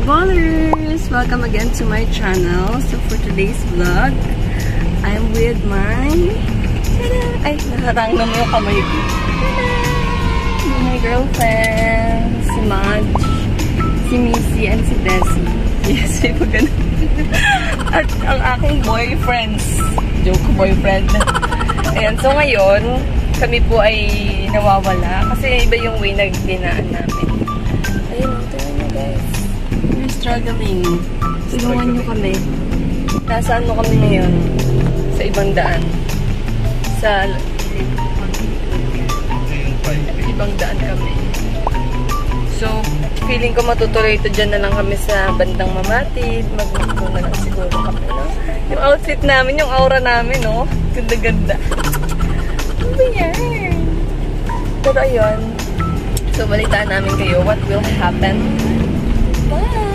ballers! Welcome again to my channel. So for today's vlog, I'm with my... Ay, naharang naman yung kamay ko. My girlfriend, si Madge, si Missy, and si Desi. Yes, may pa ganun. At ang aking boyfriends. Joke, boyfriend. Ayan, so ngayon, kami po ay nawawala kasi iba yung way na dinaan namin. Ayun, tingnan nyo guys. We're struggling. Tulungan nyo kami. Nasaan mo kami ngayon? Sa ibang daan. Sa ibang daan kami. So, feeling ko matutuloy ito dyan na lang kami sa bandang Mamatid. Magmagpo na lang siguro kami, no? Yung outfit namin, yung aura namin, no? Ganda-ganda. Ano ba yan? Pero ayun. So, balitaan namin kayo what will happen. Bye!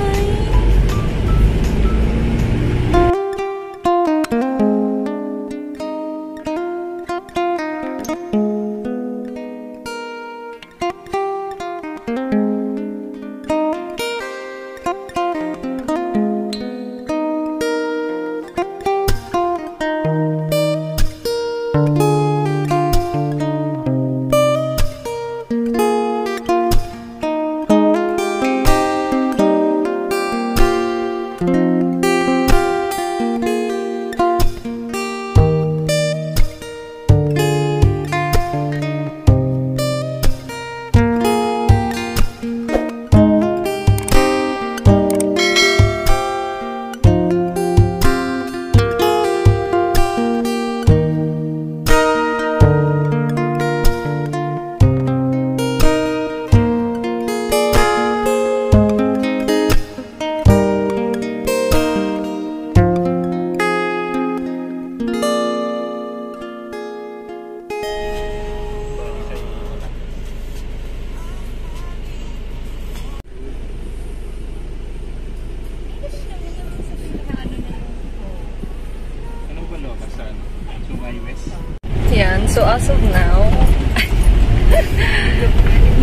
Yan, so as of now,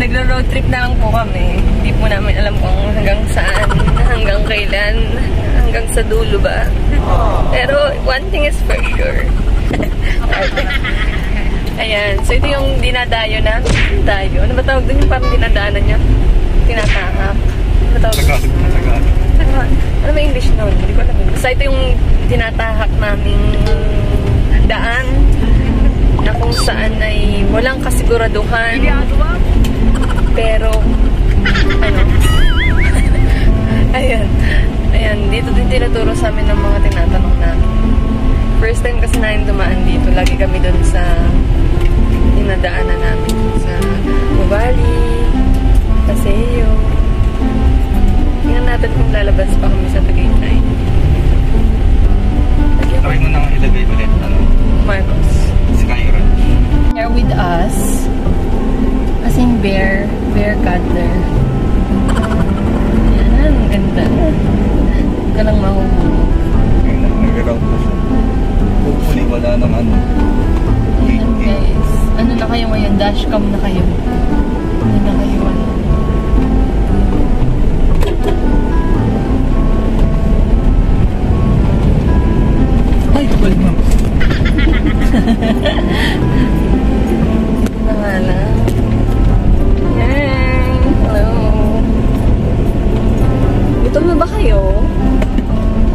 nagro-road trip na lang po kami. Hindi po namin alam kung hanggang saan, hanggang kailan, hanggang sa dulo ba. Pero one thing is for sure. Ayan, so ito yung dinadayo na. Dayo. Ano ba tawag doon yung parang dinadaanan niya? Tinatahak. Ano ba tawag? Tagalog. Ano ba English noon? Hindi ko alam. Basta ito yung tinatahak naming daan na kung saan ay walang kasiguraduhan. Pero, ano? Ayan. Ayan. Dito din tinuturo sa amin ng mga tinatanong namin. First time kasi namin dumaan dito. Lagi kami dun sa dinadaanan namin. Sa Mubali, Paseo. Tingnan natin kung lalabas pa kami sa Tagaytay. Try mo nang ilagay ulit. Marcos. Skyron. Here with us. As in bear cuddler. Yan, ganda. Huwag ka lang mahuhulog. Nag-round na siya. Hopefully wala nang ano. Ayan guys. Ano na kayo ngayon? Dashcam na kayo. Ano na kayo? Ay, tupal mo. Nawala. Yay! Hello! Gutom na ba kayo?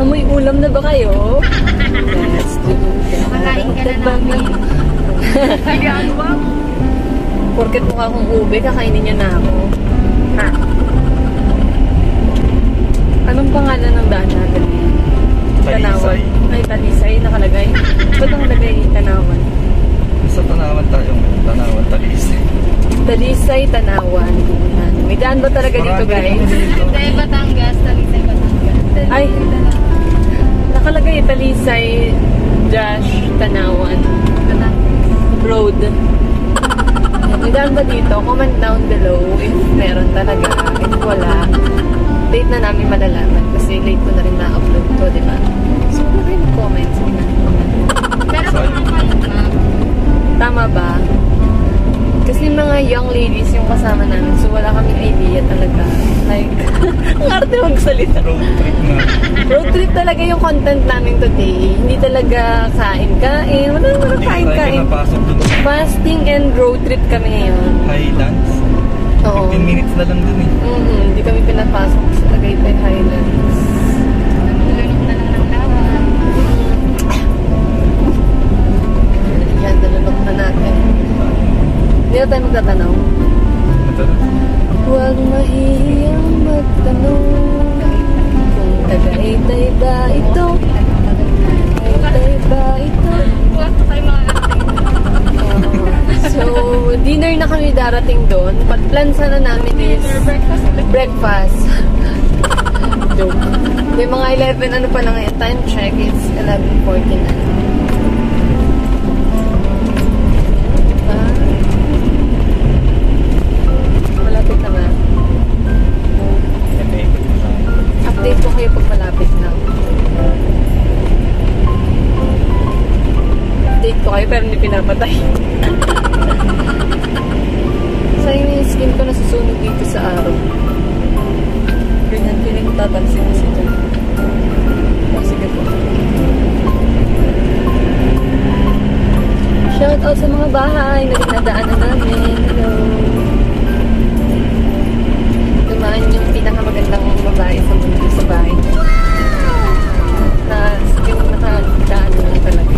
Amoy ulam na ba kayo? Let's do that. Makain ka na namin. Kailangan ba? Porket mukha akong ube, kakainin niya na ako. Ha? Anong pangalan ng daan natin? Tanawan. Ay, Talisay nakalagay. Ba't nakalagay Tanawan? Sa Tanawan tayo. Tanawan, Talisay. Talisay, Tanawan. May daan ba talaga dito, guys? Hindi, Batangas. Talisay, Batangas. Ay, nakalagay Talisay, Tanawan Road. May daan ba dito? Comment down below if meron talaga. If wala, date na namin malalaman kasi late ko na rin na-upload to, di ba? So, kung kayo mag-comment, sige na. Pero kung kayo na, Tama ba? Kasi mga young ladies yung kasama namin. So, wala kaming idea talaga. Like, ang arte magsalita. Road trip na. Road trip talaga yung content namin today. Hindi talaga kain-kain. Wala naman Hindi tayo kain-kain. pinapasok dun sa Fasting and road trip kami ngayon. Highlands. Oo. 15 minutes na lang dun eh. Hindi kami pinapasok sa Tagaytay Highlands. Nalulunok na lang ng lawa. Yan, nalunok na natin. Hindi na tayo magtatanaw. Ito. Huwag mahihiyang magtanong kung Tagaytay ba ito? Tagaytay ba ito? Huwag pa kayo mga So, dinner na kami darating doon. Plan sana namin is breakfast. Joke. May mga 11, ano pa na ngayon? Time check, it's 11:49. Malapit na nga. Update ko kayo pag malapit na. Update ko kayo pero hindi pinapatay. Sayang yung skin ko nasusunog dito sa araw. Ganyan, feeling ko tatalsin na sila. Oh, sige po. Shout out sa mga bahay na dinadaanan namin. Hello. Dumaan yung pinakamagandang babae sa mundo sa bahay. Yung nakadaan lang talaga.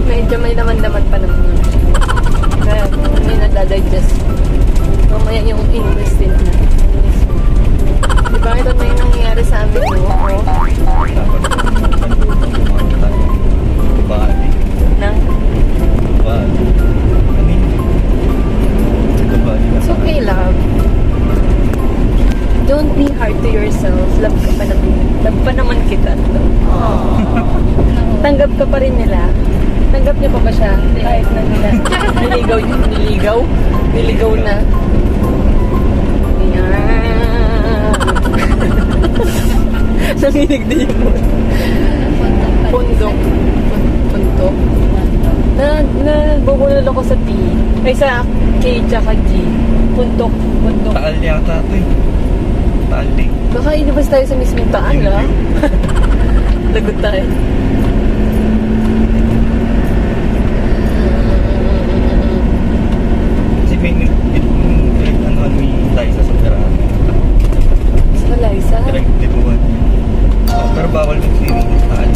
Medyo may laman-laman pa naman yun. Kaya may nadadigest. Mamaya yung intestine na. Diba ito na yung nangyayari sa amin, no? Bali. Nang? Bali. Ano yun? Bali na. It's okay, love. Don't be hard to yourself. Love ka pa naman. Love pa naman kita. Tanggap ka pa rin nila. Tanggap niyo pa ba siya? Kahit na nila. Niligaw na. Ayan. Nanginig din yung pundok. Pundok. Bubulol ako sa T. Ay, sa K tsaka G. Pundok. Taal yata ito eh. Taal din. Baka inibas tayo sa mismong taan, Hindi. ha? Lagot tayo. Kasi may ano may Liza sa Peraan. Sa Liza? Direct dibuhan. Pero bawal mag-swimming sa taal.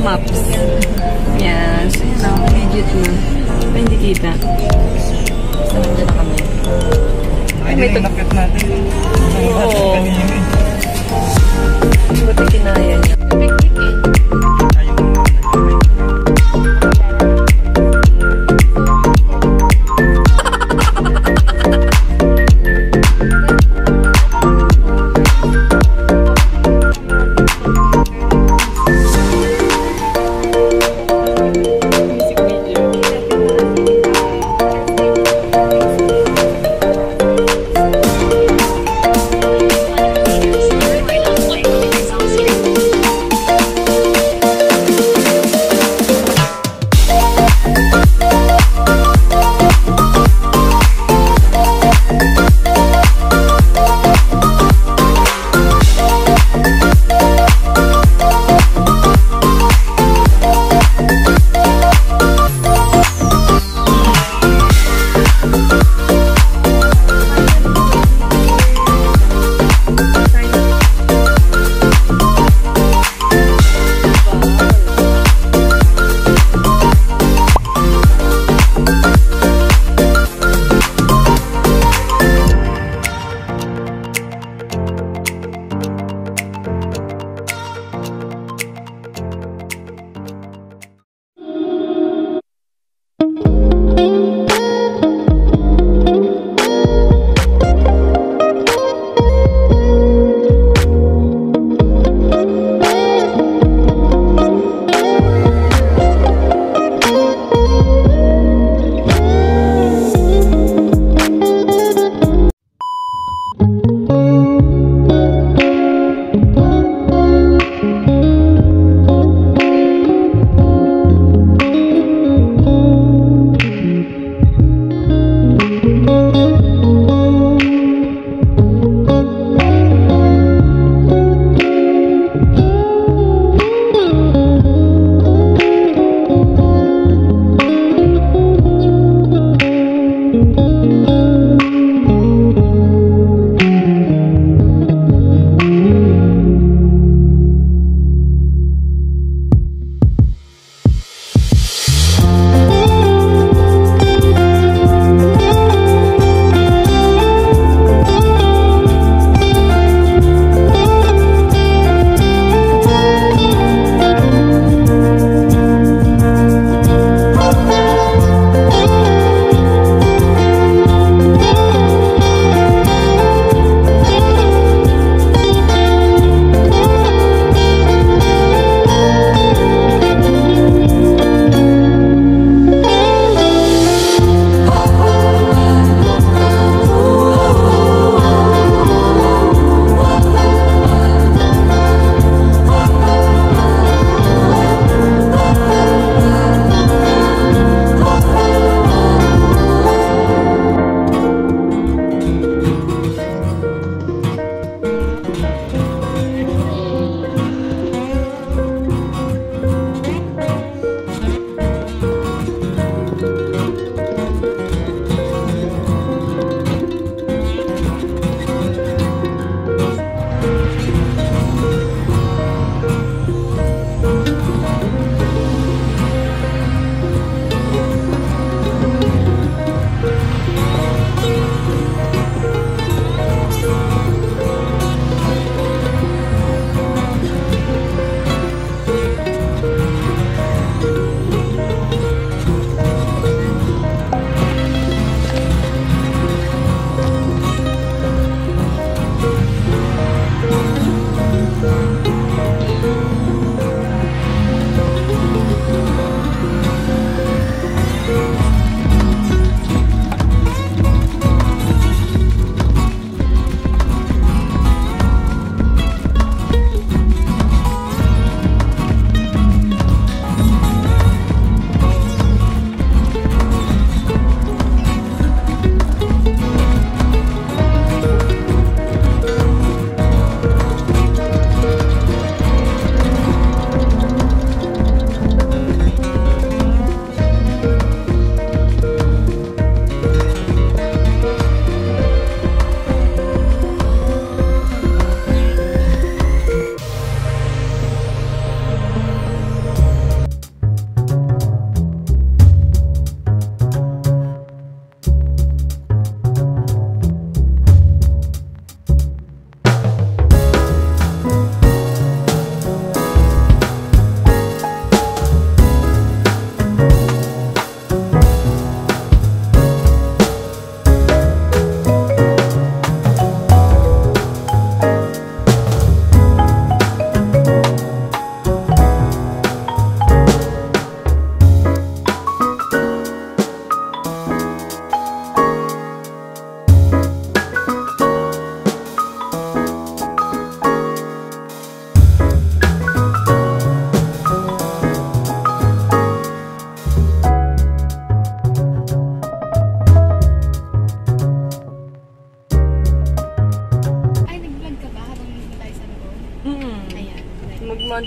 Maps. Yes. Now, legit na. Pero hindi kita. Basta nandiyan na kami. Ay, may nakit natin. Oo. Kanina eh. Buti kinaya niya. Picnic eh.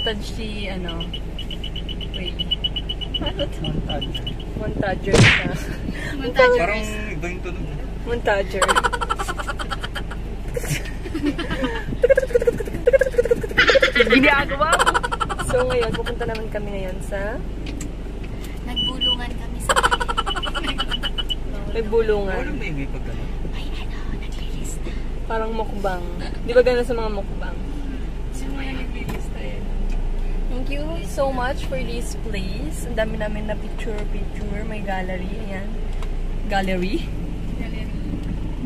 nagmo-montage si, ano, Ray. Montage. Montager siya. Parang iba yung tunog. Montager. Ginagawa mo. So ngayon, pupunta naman kami ngayon sa... Nagbulungan kami sa May bulungan. Walang may pag gano'n. may naglilista. Parang mukbang. Di ba gano'n sa mga mukbang? Sa mga naglilista yan. Thank you so much for this place. Ang dami namin na picture. May gallery. Ayan. Gallery?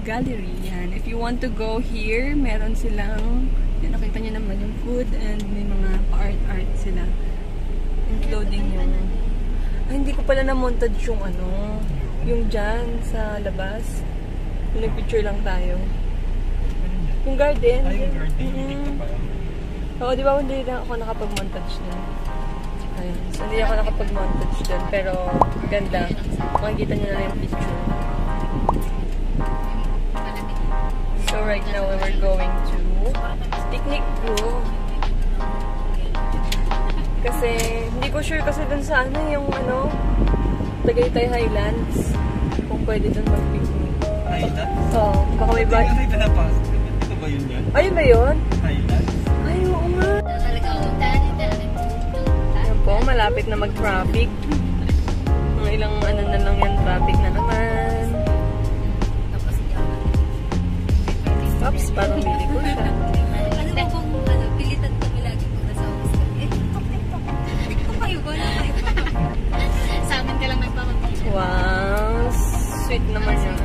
Gallery. Yan. If you want to go here, meron silang... Yan, nakita niyo naman yung food and may mga pa-art sila. Including yung... Ay, hindi ko pala na-montage yung ano... Yung dyan sa labas. Yung nag-picture lang tayo. Yung garden. Ay, yung garden. Yung pa. Oo, di ba hindi na ako nakapag-montage dyan? Ayun. So, hindi ako nakapag-montage dyan. Pero, ganda. Makikita niyo na yung picture. So, right now, we're going to picnic grove. Kasi, hindi ko sure kasi dun sa ano, yung ano, Tagaytay Highlands. Kung pwede dun mag-picnic. Highlands? Oo, baka may ba... Ito na pa. Ito ba yun yan? Ayun ba yun? Highlands? Ay, oo nga. Talaga ako, Ayan po, malapit na mag-traffic. Mga ilang ano na lang yan, traffic na naman. Pops, parang bili ko siya. Ano ba kung pilitan kami lagi kung nasa office kami? TikTok kayo ba? Sa amin ka lang nagpapapicture. Wow, sweet naman yun.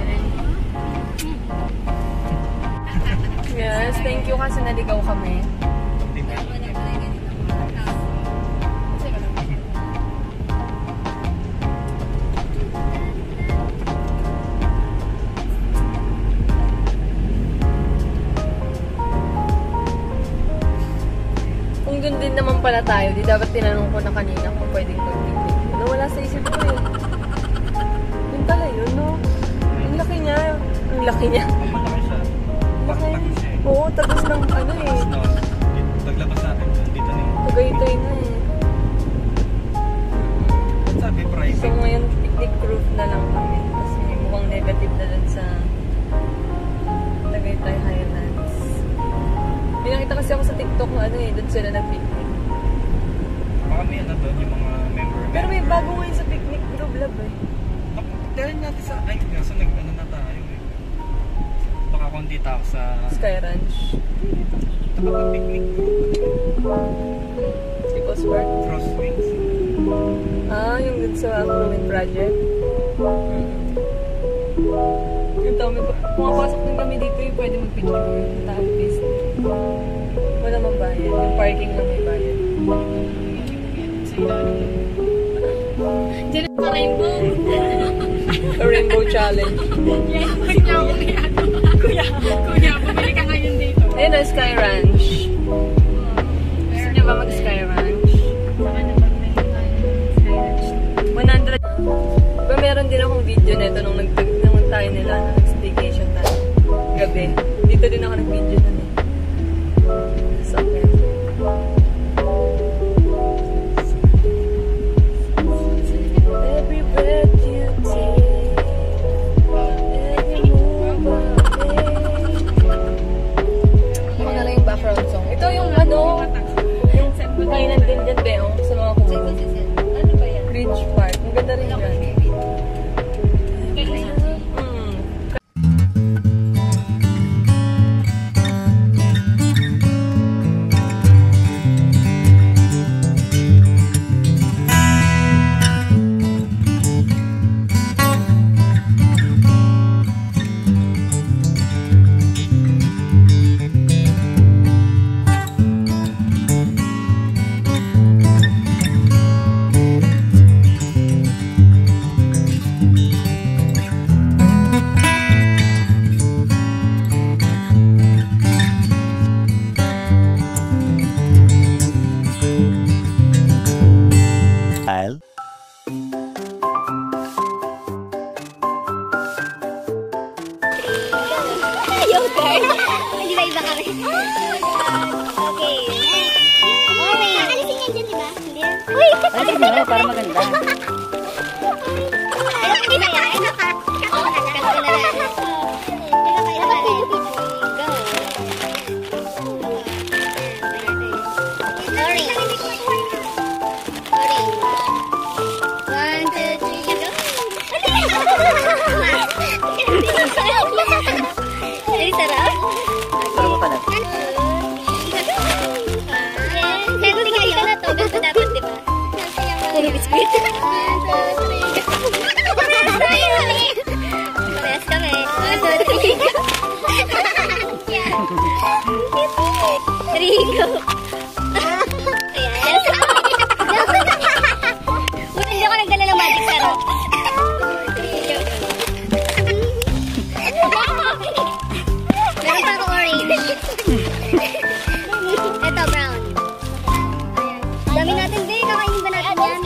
Yes, thank you kasi naligaw kami. Tama na pala yung ganito mga tao. Kung dun din naman pala tayo, di dapat tinanong ko na kanina kung pwedeng mag-picnic. Nawala sa isip ko eh. Yun pala yun, no? Ang laki niya. Ang laki niya. Ang malaki siya. Laki. Bakit siya eh? Oo, tapos ng ano eh. No, paglabas natin, dito na yun. Tagaytay na eh. Sabi So private. ngayon, picnic proof na lang kami. Kasi mukhang negative na dun sa Tagaytay Highlands. May nakita kasi ako sa TikTok na ano eh, dun sila nag-picnic. Baka may ano doon yung mga member. Pero may bago ngayon sa picnic group lab eh. Dahil natin sa, ay, kaso nag-ano na tayo eh. Baka konti tao sa Sky Ranch. picnic People's Park. Crosswinds. Ah, yung dun sa Fluid Project. Yung tao, pumapasok din kami dito yung pwede mag-picture. At least, wala mang bayad. Yung parking lang may bayad. Diyan sa rainbow. The Rainbow Challenge. Kuya, bumili ka ngayon dito. Ayun na, Sky Ranch. Gusto niyo ba mag-Sky Ranch? 100. Diba meron din akong video nito nung nung tayo nila na nag-staycation tayo. Gabi. Dito din ako nag-video nun eh. So, okay. Every breath you take, every move I make. Ako na lang yung background song. Ito yung ano, yung kainan din dyan, Beong, sa mga kumulong. Ano ba yan? Bridge Park. Ang ganda rin yan. Uy! Alisin mo para maganda. Hindi na yan. Para mo pala. Puro biskuit. Parehas kami. 1, 2, 3. Rigo. Ayan. Buti hindi ako nagdala ng magic sarap. Meron pa ako orange. Ito brown. Dami natin din. Kakainin ba natin yan?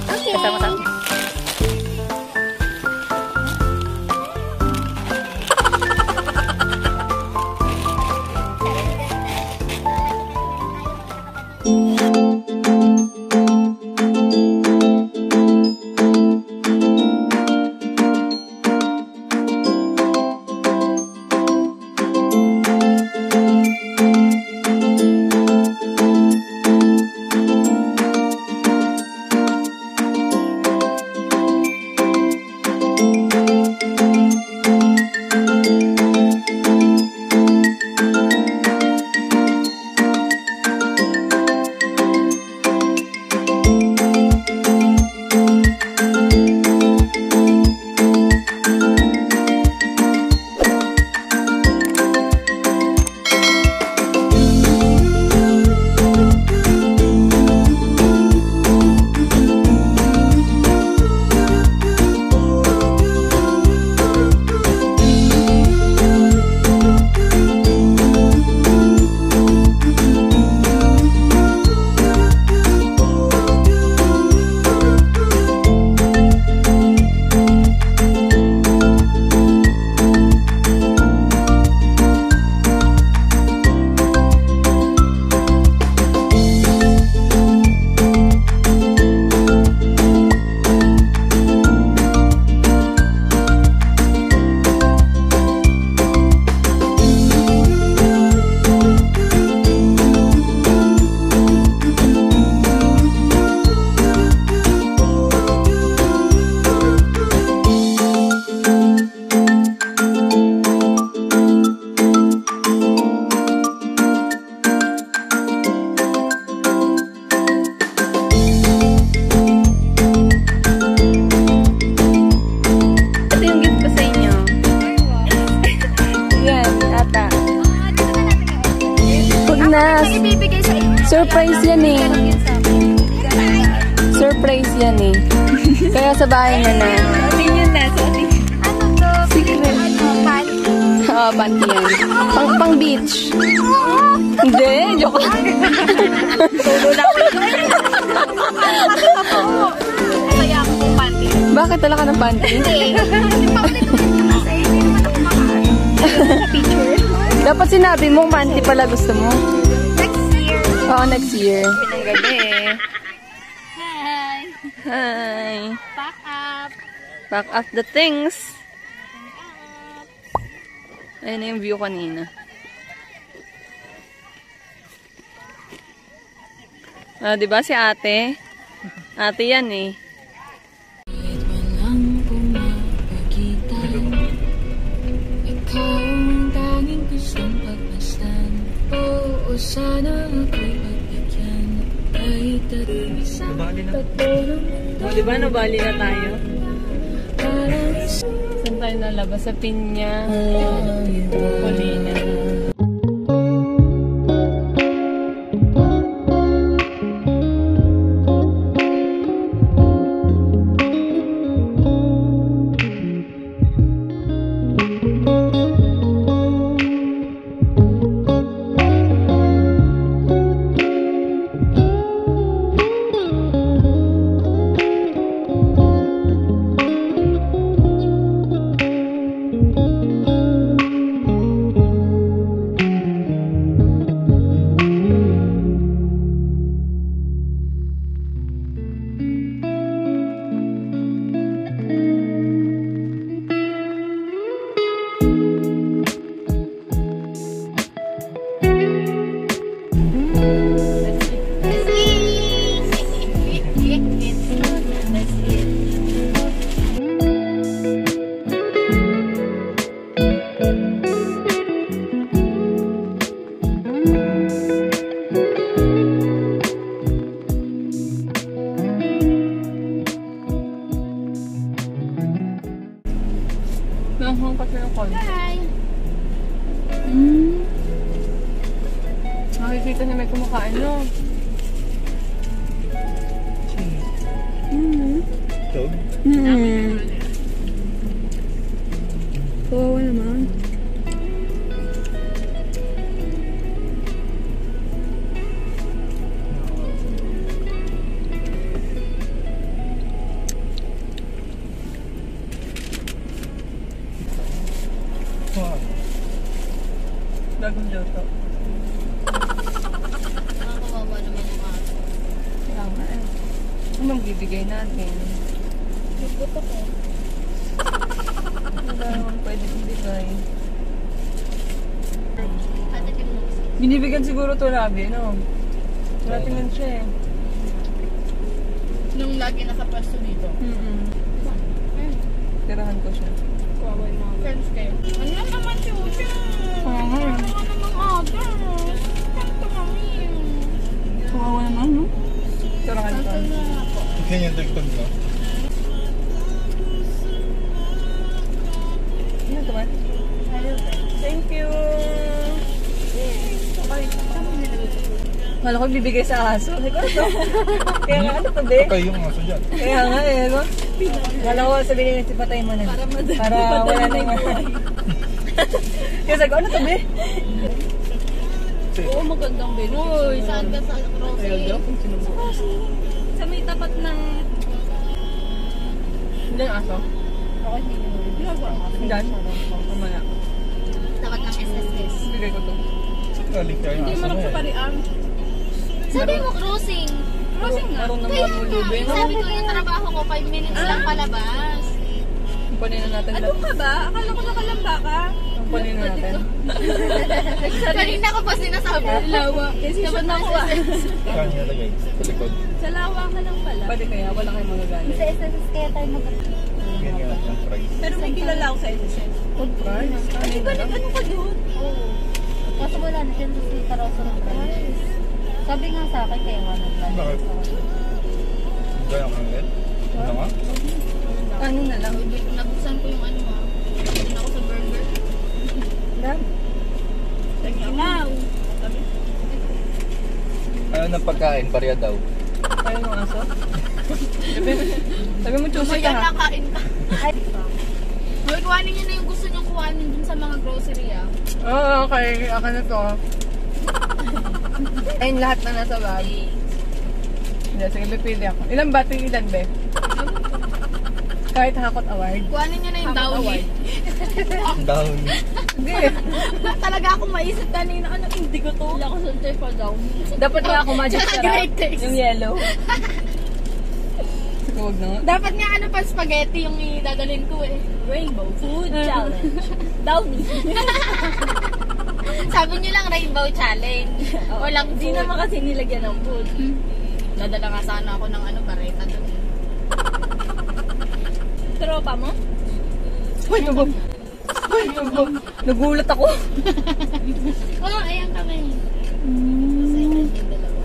Okay. Kasama-sama. Surprise yan eh. Surprise yan eh. Kaya sa bahay na na. Atin yun na. So, atin. Ano to? Secret. Panty. Oo, panty yan. Pang beach. Hindi, joke lang. Tulo lang ko yun. Kaya ako kung panty. Bakit talaga ng panty? Dapat sinabi mo, panty pala gusto mo. Next year. Oo, next year. Ang gabi eh. Hi. Hi. Pack up. Pack up the things. Ayun na yung view kanina. Ah, diba si ate? Ate yan eh. O, diba nabali na tayo? Saan tayo nalabas? Sa Pinya. Colina. call. Hi! Nakikita na may kumakain, no? Ito? Kawawa naman. Bagong luto. Nakakawawa naman yung aso. Kaya nga eh. Anong bibigay natin? Nagbuto ko. Wala naman pwede ibigay. Hatakin mo. Binibigyan siguro to Labi, no? Wala tingnan siya eh. Nung lagi nakapwesto dito. Tirahan ko siya. Kawawa yung mga friends kayo. Ano lang naman si Ucha? Kaya nga eh. Ano namang aga? Kanto kami. Kawawa naman, no? Tirahan ko. Yan yung dagdag mo. Ano ito ba? Thank you! Kala ko bibigay sa aso. Ay, ko ito. Kaya nga, ano to, be? Patay yung aso dyan. Kaya nga, eh, no? Kala ko sabihin niya, patay mo na. Para wala na yung Kaya sabi ko, ano to, be? Oo, magandang Benoy. Saan ka sa crossing? Sa may tapat ng... Hindi ang aso. Okay, hindi Diyan? Mamaya. Tapat ng SSS. Bigay ko to. Galing kayo yung aso na eh. parian. Sabi mo crossing. Crossing nga. Marunong Kaya naman nga, mulubin. sabi ko yung trabaho ko, 5 minutes lang palabas. Kumpanin na natin. Ano ka ba? Akala ko nakalamba ka. Kumpanin na natin. Kanina ko pa sinasabi. Lawa. Kasi siya ako. Saan niya lagay? Sa likod. Sa lawa ka lang pala. Pwede kaya, wala kayong magagalit. Sa SSS kaya tayo Yan nga yung price. Pero may kilala ako sa SSN. Food price? Ano ba Ano ka doon? Oo. Kaso wala na dyan sa karosa ng price. Sabi nga sa akin kaya nga nagplano. Bakit? Gaya ang hanglet? Ano nga? Ano na lang? Nabuksan ko yung ano ha. Nabuksan ako sa burger. Dam. Now. Ano ng pagkain? Pareha daw. Kaya ng aso? Sabi mo, choosy ka ha? Kain ka. Hoy, kuhanin niyo na yung gusto niyong kuhanin dun sa mga grocery ah. Oo, okay. Ako na to. Ayun lahat na nasa bag. Hindi, sige, pipili ako. Ilan ba? Ilan be? Kahit hakot award. Kuhanin niyo na yung downy. Down. Hindi. Talaga akong maisip kanina, ano, hindi ko to. Wala ko sa pa downy. Dapat nga ako magic Tsaka sarap. great taste. Yung yellow. Sige, huwag na nga. Dapat nga ano pa spaghetti yung idadalhin ko eh. Rainbow Food Challenge. Downy. Sabi niyo lang Rainbow Challenge. Walang food. Hindi naman kasi nilagyan ng food. Nadala nga sana ako ng ano, bareta doon. Tropa mo? Uy, nabog. Uy, nabog. Nagulat ako. Oo, ayan kami. Kasi yung dalawa.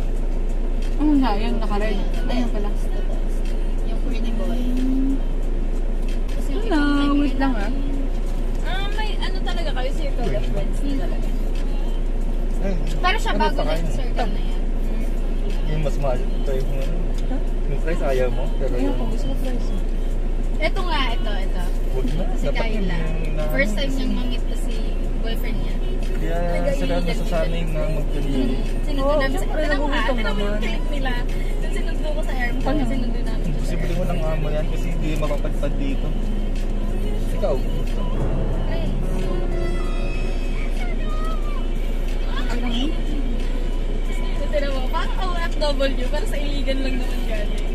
Ano nga, yun, naka-red. Ayan pala. Yung pretty boy. Kasi yung Hello, wait lang ah. may ano talaga kayo, circle of friends talaga. Pero siya bago na yung circle na yan. Yung mas mahal. Ito yung ano. Yung price ayaw mo. Pero Ayun yung... ko, gusto ko price. Ito nga, ito. Huwag na. Si Dapat yung Kyla. na- First time niyang mamit ko si boyfriend niya. Kaya sila nasasanay na magpili. Sinundo Oo, namin. syempre, Tignan mo nga, nagugutom tignan mo yung naman. trip nila. Nung sinundo ko sa airport, sinundo namin. Imposible mo lang amo yan kasi hindi mapapadpad dito. Ikaw. Ay. Tignan mo, parang OFW, para sa iligan lang naman galing.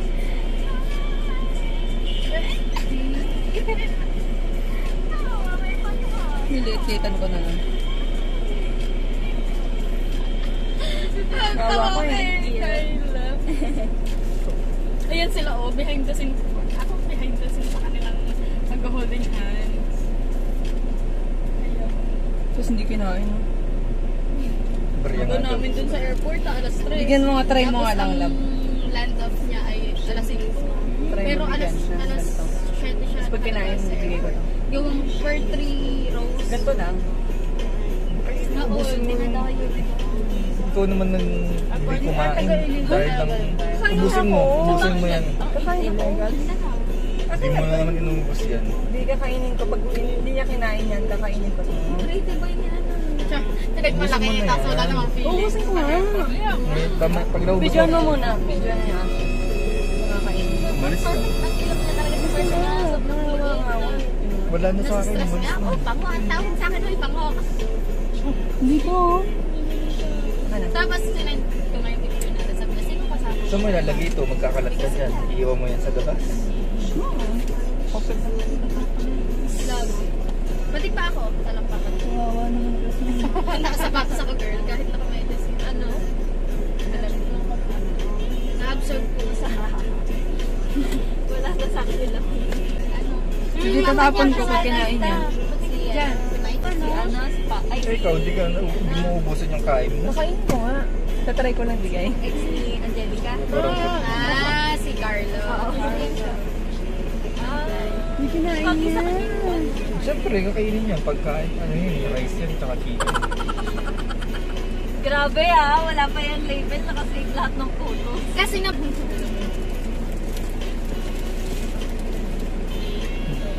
Niliit-liitan ko na lang. Tawa ko eh. Kyla. Ayan sila oh, behind the scene. Ako behind the scene sa kanilang mag-holding hands. Ayan. Tapos hindi kinain. No? Bariya Bago nga daw. namin dun sa airport, alas 3. Bigyan mo nga, try mo nga lang, love. Tapos ang land off niya ay alas 5. Try mo Pero bigyan alas siya ng ganito. 7 siya. Tapos pag kinain, bibigay ko to. Yung per 3 rows. Ganito lang. Oo, dinadayo. Ikaw naman nang hindi kumain. Dahil lang, ubusin mo yan. Kakain ako. Hindi mo na naman inubos yan. Hindi kakainin ko. Pag hindi niya kinain yan, kakainin ko to. Creative ba yun yan? Malaki yung taso, wala namang feeling. Uubusin ko nga. Pag naubos Bidyoan mo muna. Bidyoan niya. Nakakainin. Malis ka. Ang ilap niya talaga si First na sobrang Wala na sa akin. nasistress Malis niya. na. Oh, pango. Ang tawag sa akin, pango. Hindi ko. Ano? Tapos kumain picture natin. Sabi na, sino kasama? Saan mo ilalagay ito? Magkakalat ka dyan. Iiwan mo yan sa labas. Vlog. Pati pa ako, talampakan. Kawawa naman kasi. Nakasapatos ako, girl. Kahit nakamedyas yun. Ano? Alam mo. Na-absorb ko sa wala na sa akin lang. Ano? Hindi tatapon ko pag kinain niya. Diyan. Si ano? Si Pa. Ay, Eh, ikaw, hindi mo ubusin yung kain mo. Kakainin ko nga. Tatry ko lang bigay. ex ni Angelica. Si Carlo. Hindi kinain niya. Siyempre, kakainin niya. Pagkain, ano yun, rice yan, tsaka chicken. Grabe wala pa yan label, nakasave lahat ng photo. Kasi na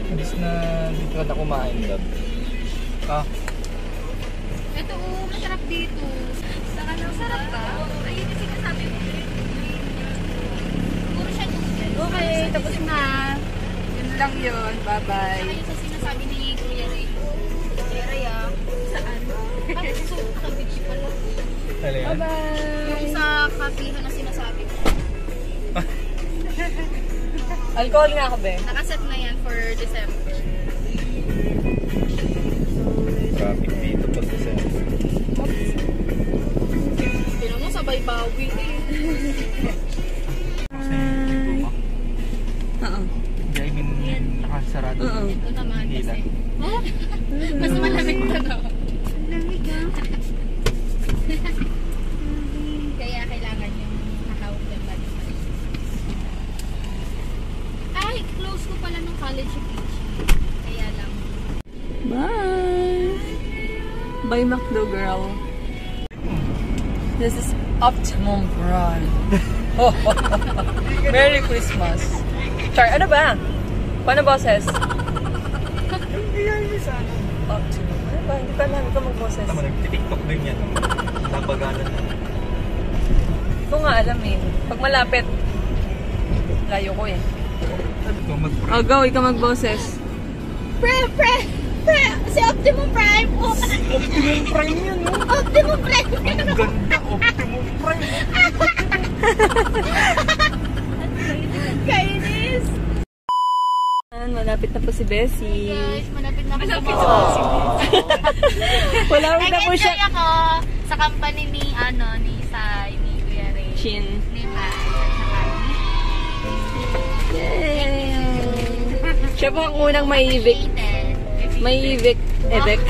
Imbis na dito ka na kumain, love. ito, masarap dito. Saka nang sarap ka. Ayun yung sinasabi mo. Puro siya noodles. Okay, tapos na. Yun lang yun. Bye-bye. Saka yung sa sinasabi ni Kuya Ray. Kuya Ray saan? Sa beach pala. Ano yan? Yung sa kapihan na sinasabi ko. Alcohol nga ako, be. Nakaset na yan for December. Traffic dito pag December. Tinan mo, sabay bawi eh. Kasi yung mo. Oo. Hindi, I mean, nakasarado. Oo. Ito naman Hila. kasi. Oh, mas malamig ka no? Lamig Kaya kailangan yung nakahawak yung balik. Ay, close ko pala ng college beach. Kaya lang. Bye! Bye, McDo girl. This is Optimum Brand. Merry Christmas. Char, ano ba? Paano boses? Hindi yan yung sa ano. Optimum. Ano ba? Hindi pa namin ka mag-boses. Tama, nag-tiktok din yan. Napagalan na. Hindi ko nga alam eh. Pag malapit, layo ko eh. Ito, mag-pray. Oh, go. Ikaw mag-boses. Pre! Si Optimum Prime! Oh, Optimum Prime yan, no? Optimum Prime! Ang ganda, Optimum Prime. Kainis! Malapit na po si Bessie. Guys, malapit na ako sa Malapit na po siya. Nag-enjoy ako sa company ni Sai, ni Kuya Ray. Chin. Ni Max at saka ni Yay! Siya po ang unang may-evict. Aiden. May-evict. Evict.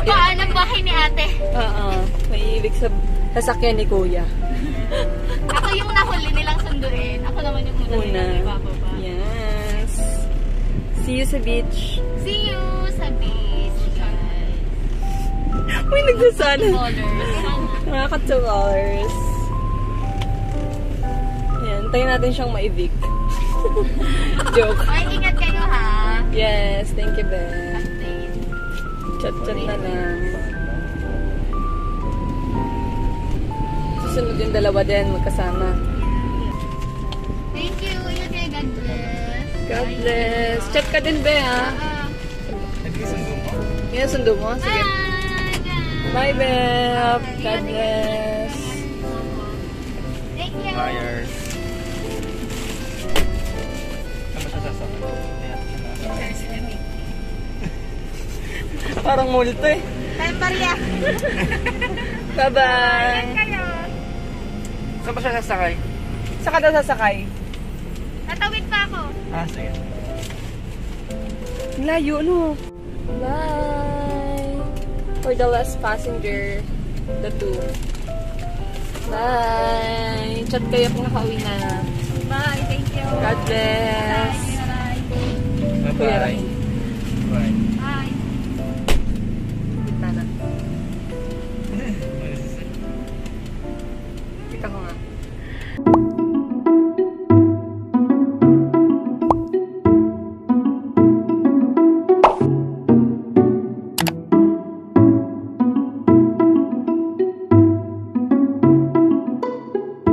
Paano ang bahay ni ate? Oo. May-evict sa sasakyan ni Kuya. Ako yung nahuli nilang sunduin. Ako naman yung una nilang ibababa. Yes. See you sa beach. See you sa beach, guys. Uy, nagsasalan. Colors. Nakaka-2 Ayan, tayo natin siyang ma-evict. Joke. Ay, ingat kayo ha. Yes, thank you, Ben. Update. Chat-chat na lang. Susunod yung dalawa din, magkasama. Thank you. Ingat kayo. God bless. God bless. Chat ka din, Be, ha? Nag-isundo mo? Yan, sundo mo. Sige. Bye, guys. Bye, Beb. God bless. Thank you. Liars. Saan ba siya sasakay? Ayan. Parang multo eh. Maria. Bye-bye. Saan ba siya sasakay? Saka daw sasakay. Tatawid pa ako. Sige. Layo, no? Bye. For the last passenger, the 2. Bye. Chat kayo kung nakauwi na. Bye, thank you. God bless. Bye. Kuya Bye. Rahim.